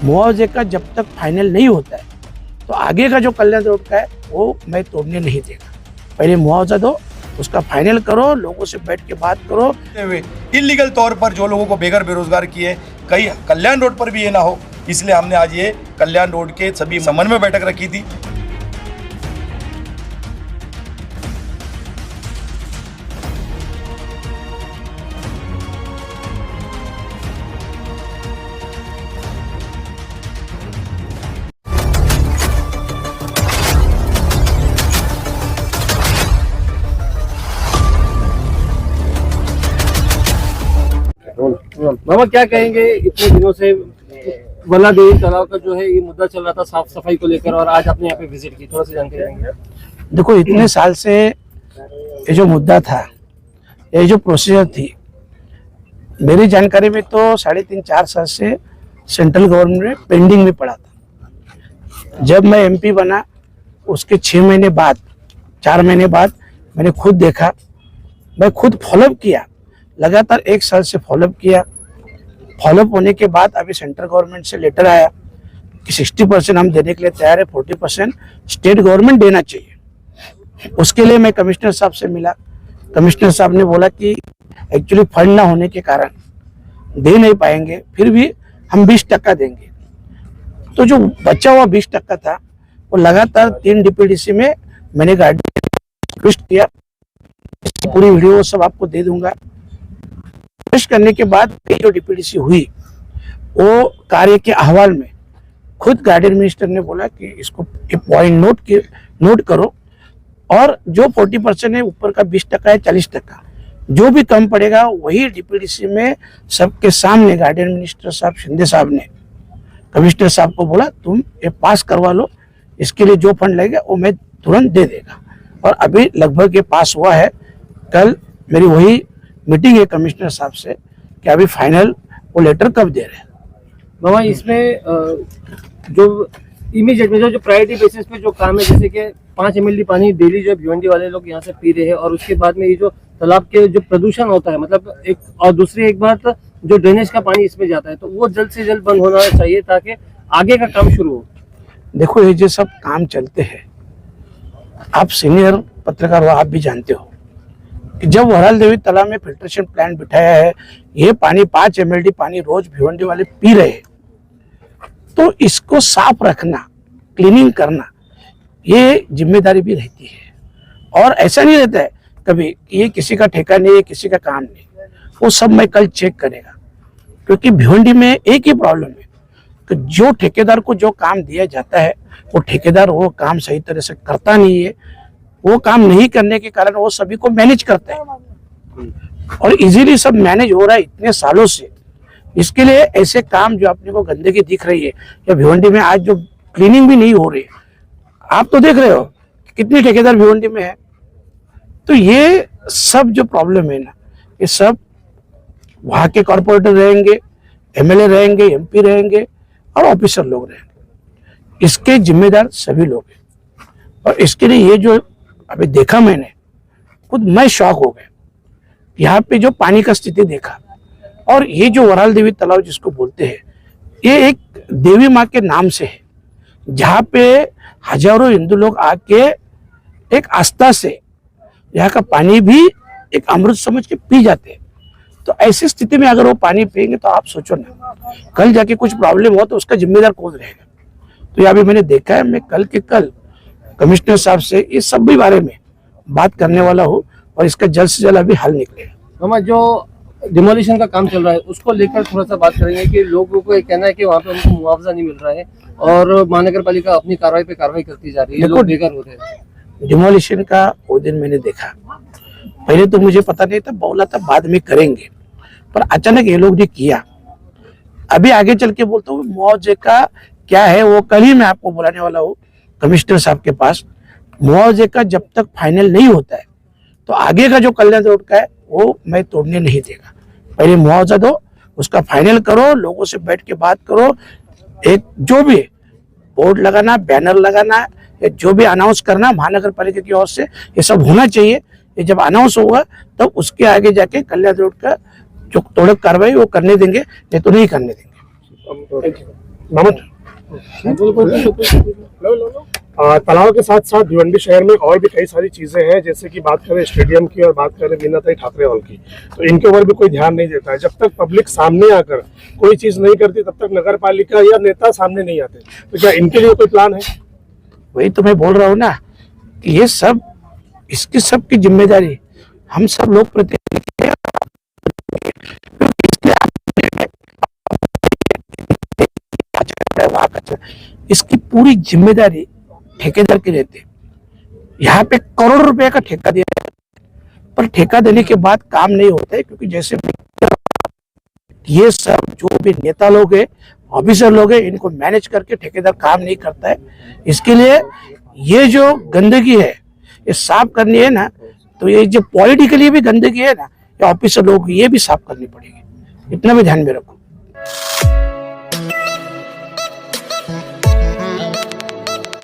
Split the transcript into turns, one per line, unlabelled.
मुआवजे का जब तक फाइनल नहीं होता है तो आगे का जो कल्याण रोड का है वो मैं तोड़ने नहीं देगा। पहले मुआवजा दो, उसका फाइनल करो, लोगों से बैठ के बात करो।
इलीगल तौर पर जो लोगों को बेरोजगार किए, कहीं कल्याण रोड पर भी ये ना हो, इसलिए हमने आज ये कल्याण रोड के सभी समन्वय बैठक रखी थी।
बाबा क्या कहेंगे, इतने दिनों से वल्ला देवी तालाब का जो है ये मुद्दा चल रहा था साफ सफाई को लेकर, और आज आपने यहाँ पे विजिट की, थोड़ा सा जानकारी देंगे।
देखो, इतने साल से ये जो मुद्दा था, ये जो प्रोसीजर थी, मेरी जानकारी में तो 3.5-4 साल से सेंट्रल गवर्नमेंट में पेंडिंग में पड़ा था। जब मैं एमपी बना उसके 6 महीने बाद, 4 महीने बाद मैंने खुद देखा, मैं खुद फॉलोअप किया, लगातार 1 साल से फॉलोअप किया। फॉलोअप होने के बाद अभी सेंट्रल गवर्नमेंट से लेटर आया कि 60% हम देने के लिए तैयार है, 40% स्टेट गवर्नमेंट देना चाहिए। उसके लिए मैं कमिश्नर साहब से मिला। कमिश्नर साहब ने बोला कि एक्चुअली फंड ना होने के कारण दे नहीं पाएंगे, फिर भी हम 20% देंगे। तो जो बचा हुआ 20% था वो लगातार 3 डीपीडीसी में मैंने गाड़ी रिक्वेस्ट किया। पूरी वीडियो सब आपको दे दूंगा। रिक्वेस्ट करने के बाद जो डीपीडीसी हुई वो कार्य के अहवाल में खुद गार्डियन मिनिस्टर ने बोला कि इसको एक पॉइंट नोट करो, और जो 40% है ऊपर का 20% है, 40% जो भी कम पड़ेगा वही डीपीडीसी में सबके सामने गार्डियन मिनिस्टर साहब शिंदे साहब ने कमिश्नर साहब को बोला तुम ये पास करवा लो, इसके लिए जो फंड लगेगा वो मैं तुरंत दे देगा। और अभी लगभग ये पास हुआ है। कल मेरी वही मीटिंग है कमिश्नर साहब से कि अभी फाइनल वो लेटर कब दे रहे हैं।
बाबा इसमें जो इमीडिएट में जो प्रायोरिटी बेसिस पे जो काम है, जैसे कि 5 ml पानी डेली जो भिवंडी वाले लोग यहाँ से पी रहे हैं, और उसके बाद में ये जो तालाब के जो प्रदूषण होता है, मतलब एक, और दूसरी एक बात जो ड्रेनेज का पानी इसमें जाता है, तो वो जल्द से जल्द बंद होना चाहिए ताकि आगे का काम शुरू हो।
देखो, ये जो सब काम चलते हैं, आप सीनियर पत्रकार हो, आप भी जानते हो कि जब वराल देवी तालाब में फिल्ट्रेशन प्लांट बिठाया है, ये पानी 5 ml पानी रोज भिवंडी वाले पी रहे हैं, तो इसको साफ रखना, क्लीनिंग करना, ये जिम्मेदारी भी रहती है। और ऐसा नहीं रहता है कभी कि ये किसी का ठेका नहीं है, किसी का काम नहीं, वो सब मैं कल चेक करेगा। क्योंकि भिवंडी में एक ही प्रॉब्लम है कि जो ठेकेदार को जो काम दिया जाता है वो ठेकेदार वो काम सही तरह से करता नहीं है। वो काम नहीं करने के कारण वो सभी को मैनेज करता है, और इजीली सब मैनेज हो रहा है इतने सालों से। इसके लिए ऐसे काम जो अपने को गंदगी दिख रही है, या भिवंडी में आज जो क्लीनिंग भी नहीं हो रही है, आप तो देख रहे हो कितने ठेकेदार भिवंडी में है। तो ये सब जो प्रॉब्लम है ना, ये सब वहाँ के कॉर्पोरेटर रहेंगे, एमएलए रहेंगे, एमपी रहेंगे और ऑफिसर लोग रहेंगे, इसके जिम्मेदार सभी लोग हैं। और इसके लिए ये जो अभी देखा मैंने, खुद मैं शॉक हो गया। यहाँ पे जो पानी का स्थिति देखा, और ये जो वराल देवी तालाब जिसको बोलते हैं, ये एक देवी माँ के नाम से है, जहाँ पे हजारों हिंदू लोग आके एक आस्था से यहाँ का पानी भी एक अमृत समझ के पी जाते हैं। तो ऐसी स्थिति में अगर वो पानी पिएंगे तो आप सोचो ना, कल जाके कुछ प्रॉब्लम हो तो उसका जिम्मेदार कौन रहेगा। तो ये अभी मैंने देखा है, मैं कल के कल कमिश्नर साहब से इस सब भी बारे में बात करने वाला हूँ, और इसका जल्द से जल्द अभी हल निकलेगा।
हमारा जो डिमोलिशन का काम चल रहा है उसको लेकर थोड़ा सा बात करेंगे कि लोगों को ये कहना है कि वहाँ पे उनको मुआवजा नहीं मिल रहा है, और महानगर पालिका अपनी कार्रवाई पे कार्रवाई करती जा रही है, लोग बेघर हो रहे हैं।
डिमोलिशन का वो दिन मैंने देखा, पहले तो मुझे पता नहीं था, बोला था बाद में करेंगे, पर अचानक ये लोग ने किया। अभी आगे चल के बोलता हूँ मुआवजे का क्या है, वो कल ही मैं आपको बुलाने वाला हूँ कमिश्नर साहब के पास। मुआवजे का जब तक फाइनल नहीं होता है तो आगे का जो कल्याण रोड का है वो मैं तोड़ने नहीं देगा। पहले मुआवजा दो, उसका फाइनल करो, लोगों से बैठ के बात करो। एक जो भी बोर्ड लगाना, बैनर लगाना, या जो भी अनाउंस करना महानगर पालिका की ओर से, ये सब होना चाहिए। ये जब अनाउंस होगा तब तो उसके आगे जाके कल्याण रोड का जो तोड़क कार्रवाई वो करने देंगे, नहीं तो नहीं करने देंगे।
नमन तालाब के साथ साथ भिवंडी शहर में और भी कई सारी चीजें हैं, जैसे कि बात करें स्टेडियम की और बात करें मीनाताई ठाकरे हॉल की, तो इनके ऊपर भी कोई ध्यान नहीं देता है। जब तक पब्लिक सामने आकर कोई चीज नहीं करती तब तक नगर पालिका या नेता सामने नहीं आते। तो क्या इनके लिए कोई प्लान है?
वही तो मैं बोल रहा हूँ ना कि ये सब इसकी सब की जिम्मेदारी हम सब लोग प्रतिनिधि हैं। इसकी पूरी जिम्मेदारी ठेकेदार की रहती है। यहाँ पे करोड़ रुपए का ठेका दिया है, पर ठेका देने के बाद काम नहीं होता है, क्योंकि जैसे ये सब जो भी नेता लोग हैं, ऑफिसर लोग हैं, इनको मैनेज करके ठेकेदार काम नहीं करता है। इसके लिए ये जो गंदगी है ये साफ करनी है ना, तो ये जो पॉलिटिकली भी गंदगी है ना, ये ऑफिसर लोग ये भी साफ करनी पड़ेगी। इतना भी ध्यान में रखो।